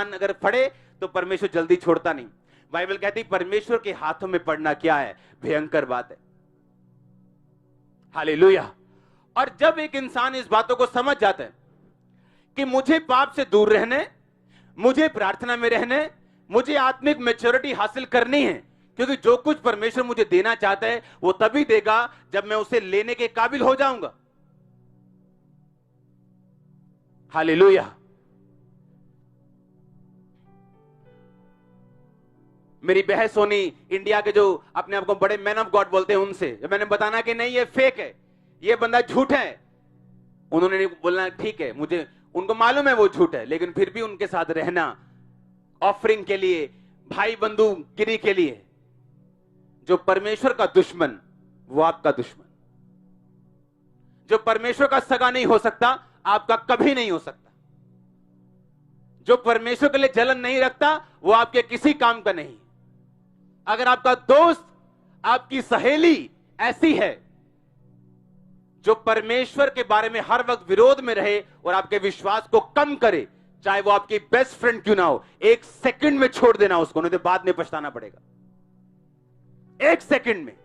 अगर पड़े तो परमेश्वर जल्दी छोड़ता नहीं। बाइबल कहती परमेश्वर के हाथों में पड़ना क्या है, भयंकर बात है। हालेलुया। और जब एक इंसान इस बातों को समझ जाता है कि मुझे पाप से दूर रहने, मुझे प्रार्थना में रहने, मुझे आत्मिक मैच्योरिटी हासिल करनी है, क्योंकि जो कुछ परमेश्वर मुझे देना चाहता है वो तभी देगा जब मैं उसे लेने के काबिल हो जाऊंगा। हालेलुया। मेरी बहस होनी इंडिया के जो अपने आप को बड़े मैन ऑफ गॉड बोलते हैं उनसे, जब मैंने बताना कि नहीं ये फेक है, ये बंदा झूठ है, उन्होंने बोलना ठीक है, मुझे उनको मालूम है वो झूठ है, लेकिन फिर भी उनके साथ रहना ऑफरिंग के लिए, भाई बंधु गिरी के लिए। जो परमेश्वर का दुश्मन वो आपका दुश्मन, जो परमेश्वर का सगा नहीं हो सकता आपका कभी नहीं हो सकता, जो परमेश्वर के लिए जलन नहीं रखता वो आपके किसी काम का नहीं। अगर आपका दोस्त, आपकी सहेली ऐसी है जो परमेश्वर के बारे में हर वक्त विरोध में रहे और आपके विश्वास को कम करे, चाहे वो आपकी बेस्ट फ्रेंड क्यों ना हो, एक सेकंड में छोड़ देना उसको, नहीं तो बाद में पछताना पड़ेगा। एक सेकंड में,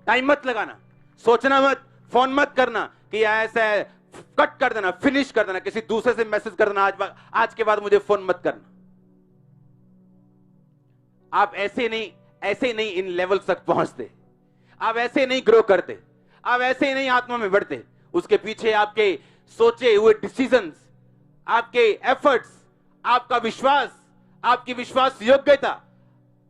टाइम मत लगाना, सोचना मत, फोन मत करना कि ऐसा है, कट कर देना, फिनिश कर देना, किसी दूसरे से मैसेज कर देना, आज के बाद मुझे फोन मत करना। आप ऐसे नहीं इन लेवल्स तक पहुंचते, आप ऐसे नहीं ग्रो करते, आप ऐसे नहीं आत्मा में बढ़ते। उसके पीछे आपके सोचे हुए डिसीजंस, आपके एफर्ट्स, आपका विश्वास, आपकी विश्वास योग्यता,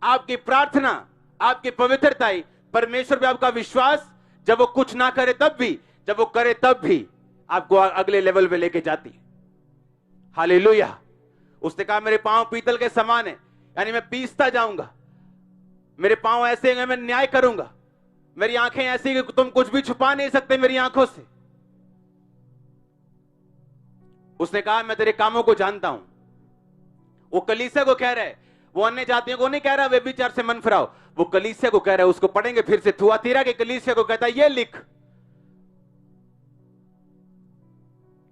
आपकी प्रार्थना, आपकी पवित्रता, परमेश्वर पे आपका विश्वास, जब वो कुछ ना करे तब भी, जब वो करे तब भी आपको अगले लेवल पे लेके जाती है। हालेलुया। उसने कहा मेरे पांव पीतल के समान है, यानी मैं पीसता जाऊंगा, मेरे पांव ऐसे हैं, मैं न्याय करूंगा, मेरी आंखें ऐसी कि तुम कुछ भी छुपा नहीं सकते मेरी आंखों से। उसने कहा मैं तेरे कामों को जानता हूं। वो कलीसिया को कह रहा है, वो अन्य जातियों को नहीं कह रहा व्यभिचार से मन फिराओ, वो कलीसिया को कह रहा है। उसको पढ़ेंगे फिर से, थुआतीरा के कलीसिया को कहता है ये लिख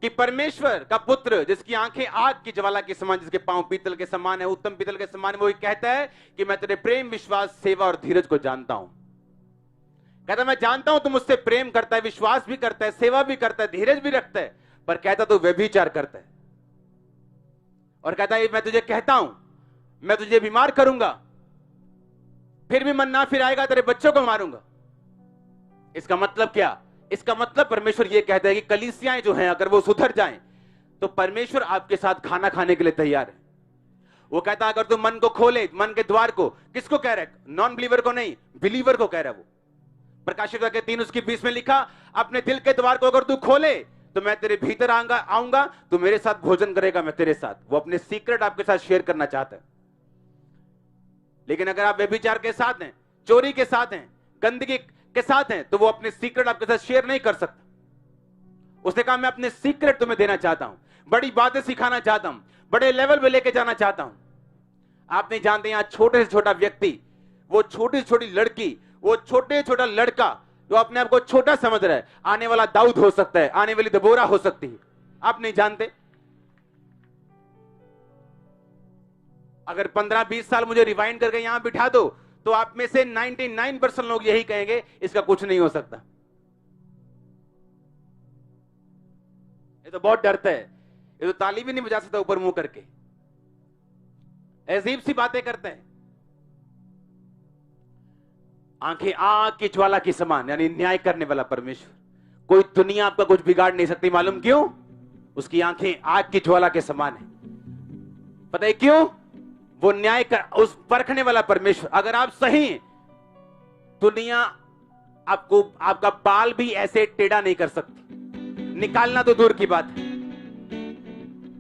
कि परमेश्वर का पुत्र जिसकी आंखें आग की ज्वाला के समान, जिसके पांव पीतल के समान है, उत्तम पीतल के समान है, वो कहता है कि मैं तेरे प्रेम, विश्वास, सेवा और धीरज को जानता हूं। कहता मैं जानता हूं तुम मुझसे प्रेम करता है, विश्वास भी करता है, सेवा भी करता है, धीरज भी रखता है, पर कहता तो व्यभिचार करता है। और कहता है मैं तुझे कहता हूं मैं तुझे बीमार करूंगा, फिर भी मन ना फिराएगा, तेरे बच्चों को मारूंगा। इसका मतलब क्या? इसका मतलब परमेश्वर यह कहता है कि कलीसियाएं जो हैं अगर वो सुधर जाएं तो परमेश्वर आपके साथ खाना खाने के लिए तैयार है। वो कहता है अगर तू मन को खोले, मन के द्वार को, किसको कह रहा है? नॉन बिलीवर को नहीं, बिलीवर को कह रहा है। वो प्रकाशित वाक्य 3:20 में लिखा, अपने दिल के द्वार को अगर तू खोले तो मैं तेरे भीतर आऊंगा, तू मेरे साथ भोजन करेगा, मैं तेरे साथ। वो अपने सीक्रेट आपके साथ शेयर करना चाहता है। लेकिन अगर आप व्यभिचार के साथ हैं, चोरी के साथ हैं, गंदगी के साथ हैं, तो वो अपने सीक्रेट आपके साथ शेयर नहीं कर सकता। उसने कहा मैं अपने सीक्रेट तुम्हें देना चाहता हूं, बड़ी बातें सिखाना चाहता हूं, बड़े लेवल पे लेके जाना चाहता हूं। आप नहीं जानते यहां छोटे से छोटा व्यक्ति, वो छोटी छोटी लड़की, वो छोटे छोटा लड़का जो अपने आप को छोटा समझ रहा है, आने वाला दाऊद हो सकता है, आने वाली दबोरा हो सकती है। आप नहीं जानते। अगर 15-20 साल मुझे रिवाइंड करके यहां बिठा दो तो आप में से 99% लोग यही कहेंगे इसका कुछ नहीं हो सकता, ये तो बहुत डरता है, ये तो ताली भी नहीं बजा सकता ऊपर मुंह करके, अजीब सी बातें करते हैं। आंखें आग की ज्वाला की समान, यानी न्याय करने वाला परमेश्वर। कोई दुनिया आपका कुछ बिगाड़ नहीं सकती। मालूम क्यों? उसकी आंखें आग की ज्वाला के समान है। पता है क्यों? वो न्याय कर, उस परखने वाला परमेश्वर। अगर आप सही हैं, दुनिया आपको, आपका बाल भी ऐसे टेढ़ा नहीं कर सकती, निकालना तो दूर की बात है,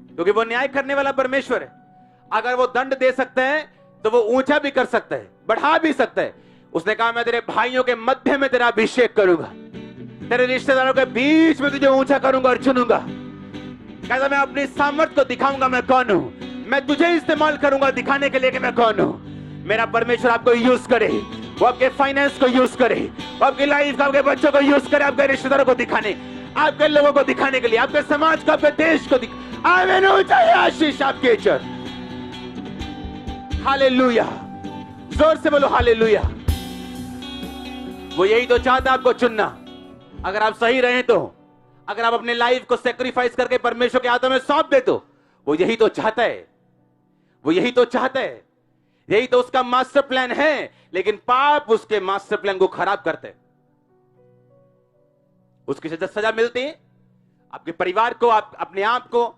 क्योंकि वो न्याय करने वाला परमेश्वर है। अगर वो दंड दे सकता है तो वो ऊंचा भी कर सकता है, बढ़ा भी सकता है। उसने कहा मैं तेरे भाइयों के मध्य में तेरा अभिषेक करूंगा, तेरे रिश्तेदारों के बीच में तुझे ऊंचा करूंगा और चुनूंगा। कहता मैं अपनी सामर्थ को दिखाऊंगा मैं कौन हूं, मैं तुझे इस्तेमाल करूंगा दिखाने के लिए कि मैं कौन हूं। मेरा परमेश्वर आपको यूज करे, वो आपके फाइनेंस को यूज करे, वो आपकी लाइफ को, आपके बच्चों को यूज करे, आपके रिश्तेदारों को दिखाने, आपके लोगों को दिखाने के लिए, आपके समाज को, आपके देश को चाहिए आशीष आपके चर। हालेलुया, जोर से बोलो हालेलुया। वो यही तो चाहता आपको चुनना। अगर आप सही रहें तो, अगर आप अपने लाइफ को सेक्रीफाइस करके परमेश्वर के हाथों में सौंप दे तो वो यही तो चाहता है, वो यही तो चाहता है, यही तो उसका मास्टर प्लान है। लेकिन पाप उसके मास्टर प्लान को खराब करते, उसकी सजा मिलती है आपके परिवार को, आप अपने आप को,